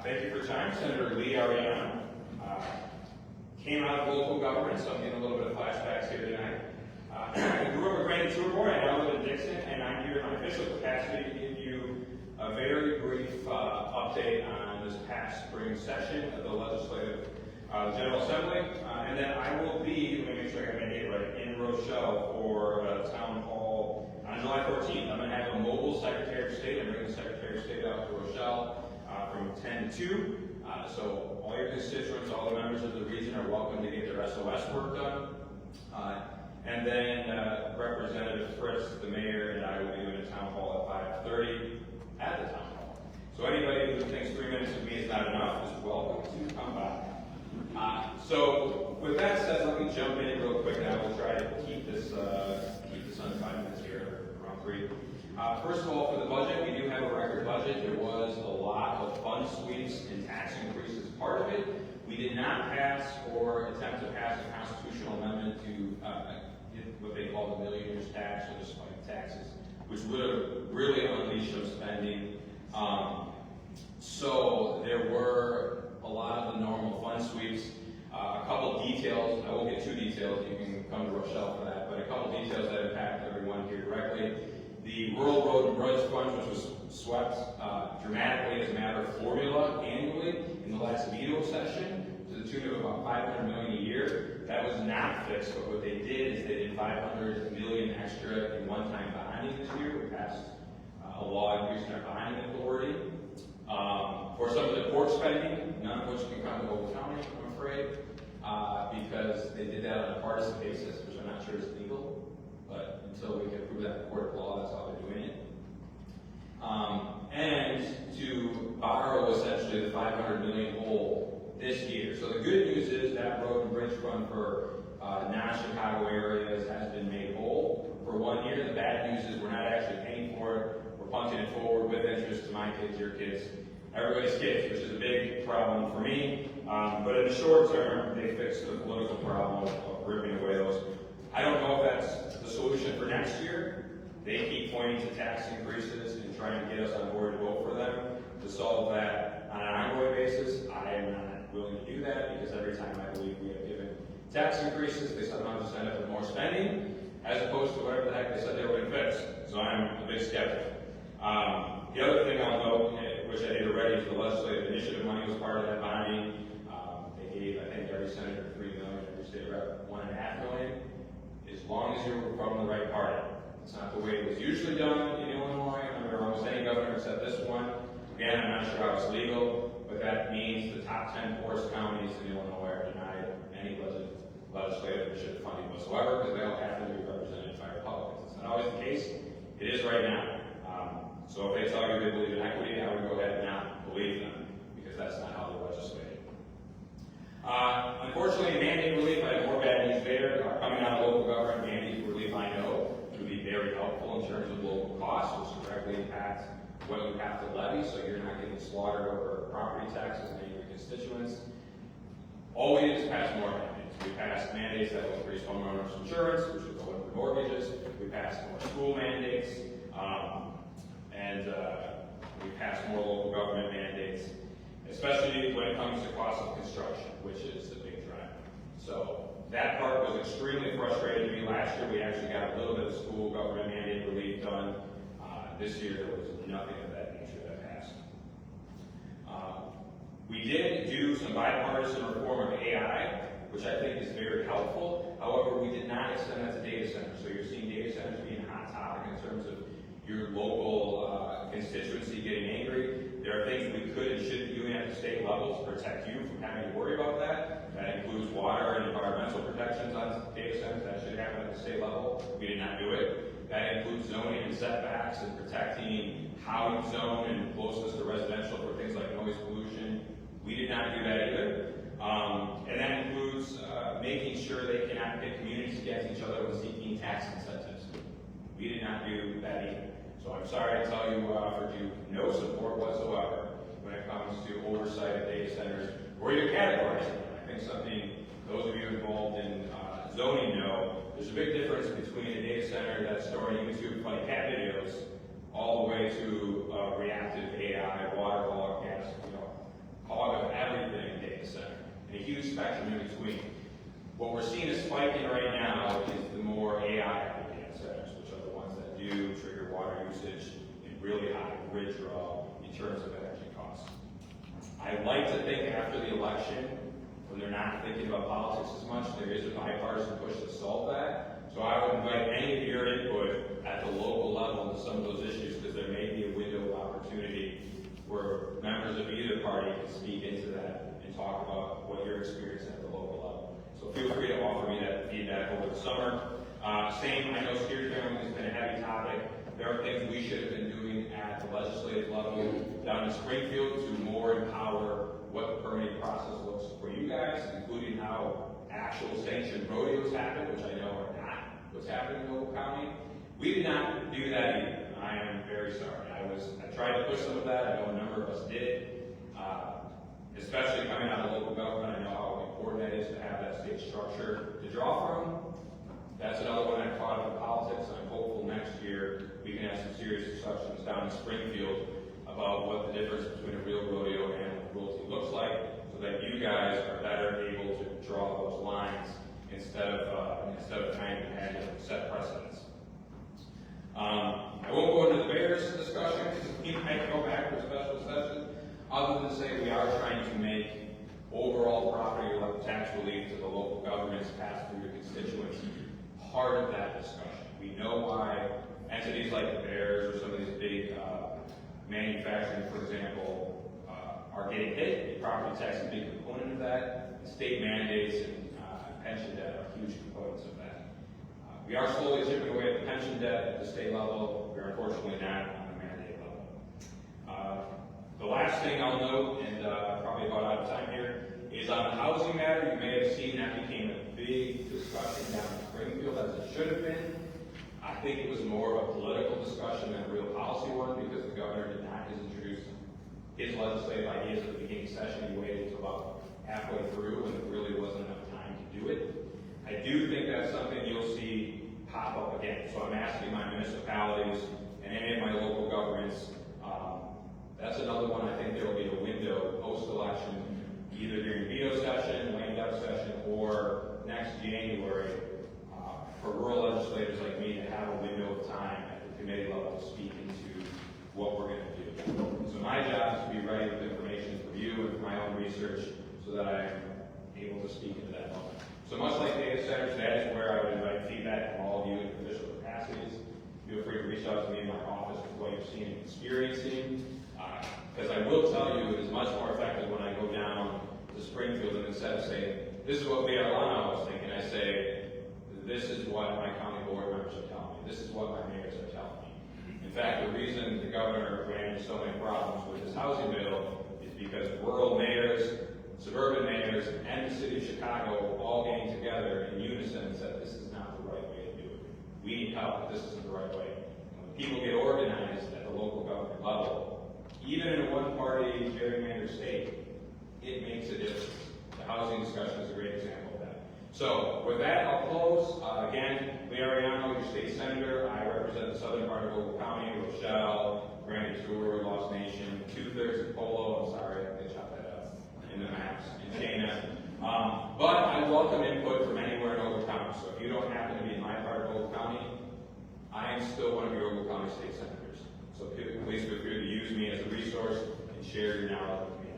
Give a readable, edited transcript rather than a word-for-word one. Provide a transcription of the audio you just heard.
Thank you for your time. Senator Li Arellano came out of local government, so I'm getting a little bit of flashbacks here tonight. I grew up a Granite Tour Board. I now live in Dixon, and I'm here in my official capacity to give you a very brief update on this past spring session of the Legislative General Assembly. And then I will be, let me make sure I got my date right, in Rochelle for Town Hall on July 14th. I'm going to have a mobile Secretary of State. I'm bringing the Secretary of State out to Rochelle from 10 to 2. So all your constituents, all the members of the region are welcome to get their SOS work done. And then Representative Fritz, the mayor, and I will be doing a town hall at 5:30 at the town hall. So anybody who thinks 3 minutes of me is not enough is welcome to come by. So with that said, let me jump in real quick, and I will try to keep this under 5 minutes here, around 3. First of all, for the budget, we do have a record budget. There was a lot of fund sweeps and tax increases part of it. We did not pass or attempt to pass a constitutional amendment to get what they call the millionaire's tax, or the spike taxes, which would have really unleashed some spending. So there were a lot of the normal fund sweeps. A couple details, I won't get too detailed, you can come to Rochelle for that, but a couple details that impact everyone here directly. The Rural Road and Bridge Fund, which was swept dramatically as a matter of formula annually in the last veto session to the tune of about $500 million a year. That was not fixed, but what they did is they did $500 million extra in one-time bonding this year. We passed a law increasing our bonding authority. For some of the court spending, none of which can come to Ogle County, I'm afraid, because they did that on a partisan basis, which I'm not sure is legal. But until we can prove that in the court of law, that's how they're doing it. And to borrow essentially the $500 million hole this year. So the good news is that road and bridge fund for non-Chicago areas has been made whole for 1 year. The bad news is we're not actually paying for it. We're punting it forward with interest to my kids, your kids, everybody's kids, which is a big problem for me. But in the short term, they fixed the political problem of ripping away those. I don't know if that's the solution for next year. They keep pointing to tax increases and trying to get us on board to vote for them to solve that on an ongoing basis. I am not willing to do that because every time I believe we have given tax increases, they somehow just end up with more spending as opposed to whatever the heck they said they were going to fix. So I'm a big skeptic. The other thing I'll note, which I did already, is the legislative initiative money was part of that bonding. They gave, I think, every senator $3 million, every state rep $1.5 million. As long as you're from the right party. It's not the way it was usually done in Illinois, under almost any governor except this one. Again, I'm not sure how it's legal, but that means the top 10 poorest counties in Illinois are denied any legislative initiative funding whatsoever because they don't have to be represented by Republicans. It's not always the case. It is right now. So if they tell you they believe in equity, I would go ahead and not believe them because that's not how they're legislating. Unfortunately, mandate relief, I have more bad news there. Coming out of local government, mandate relief, I know, would be very helpful in terms of local costs, which directly impact what you have to levy, so you're not getting slaughtered over property taxes and your constituents. All we did is pass more mandates. We passed mandates that will increase homeowners insurance, which would go into mortgages. We passed more school mandates, and we passed more local government mandates, especially when it comes to cost of construction, which is the big driver. So that part was extremely frustrating to me. Last year, we actually got a little bit of school government mandate relief done. This year, there was nothing of that nature that passed. We did do some bipartisan reform of AI, which I think is very helpful. However, we did not extend that to data centers. So you're seeing data centers being a hot topic in terms of your local constituency getting angry. There are things we could and should be doing at the state level to protect you from having to worry about that. That includes water and environmental protections on data centers. That should happen at the state level. We did not do it. That includes zoning and setbacks and protecting how you zone and closeness to residential for things like noise pollution. We did not do that either. And that includes making sure they cannot pit communities against each other when seeking tax incentives. We did not do that either. So I'm sorry to tell you we offered you no support whatsoever when it comes to oversight of data centers or even categorizing them. I think something those of you involved in zoning know, there's a big difference between a data center that's storing YouTube funny cat videos all the way to reactive AI, water log, gas, draw in terms of energy costs. I like to think after the election, when they're not thinking about politics as much, there is a bipartisan push to solve that. So I would invite any of your input at the local level into some of those issues, because there may be a window of opportunity where members of either party can speak into that and talk about what you're experiencing at the local level. So feel free to offer me that feedback over the summer. I know steer clearing has been a heavy topic. There are things we should have been doing at the legislative level down in Springfield to more empower what the permitting process looks for you guys, including how actual sanctioned rodeos happen, which I know are not what's happening in local county. We did not do that either. I am very sorry. I tried to push some of that. I know a number of us did. Especially coming out of local government, I know how important that is to have that state structure to draw from. That's another one I caught up in politics, and I'm hopeful next year we can have some serious discussions down in Springfield about what the difference between a real rodeo and a cruelty looks like, so that you guys are better able to draw those lines instead of trying to set precedents. I won't go into the Bears discussion because we might go back to a special session, other than say we are trying to make overall property tax relief to the local governments pass through your constituents part of that discussion. We know why entities like the Bears or some of these big manufacturing, for example, are getting hit. The property tax is a big component of that. The state mandates and pension debt are huge components of that. We are slowly chipping away at the pension debt at the state level. We are unfortunately not on the mandate level. The last thing I'll note, and probably about out of time here, is on the housing matter. You may have seen that became a big discussion down in Springfield, as it should have been. I think it was more of a political discussion than a real policy one, because the governor did not introduce his legislative ideas at the beginning session. He waited until about halfway through, and there really wasn't enough time to do it. I do think that's something you'll see pop up again. So I'm asking my municipalities and any of my local governments, that's another one. I think there will be a window post-election, either during veto session, lame duck session, or next January, for rural legislators like me to have a window of time at the committee level to speak into what we're going to do. So my job is to be ready with information for you and for my own research so that I'm able to speak into that moment. So much like data centers, that is where I would invite feedback from all of you in official capacities. Feel free to reach out to me in my office with what you're seeing and experiencing. Because I will tell you, it is much more effective when I go down to Springfield and instead of saying, this is what Li Arellano was thinking, I say, this is what my county board members are telling me. This is what my mayors are telling me. In fact, the reason the governor ran into so many problems with his housing bill is because rural mayors, suburban mayors, and the city of Chicago all came together in unison and said, this is not the right way to do it. We need help, this isn't the right way. And when people get organized at the local government level, even in a one-party gerrymandered state, it makes a difference. The housing discussion is a great example of that. So with that, I'll close. Again, Li Arellano, your state senator. I represent the southern part of Ogle County, Rochelle, Granite Tour, Lost Nation, 2/3 of Polo. I'm sorry, they chopped that up in the maps, in Shana. But I welcome input from anywhere in Ogle County. So if you don't happen to be in my part of Ogle County, I am still one of your Ogle County state senators. So please feel free to use me as a resource and share your knowledge with me.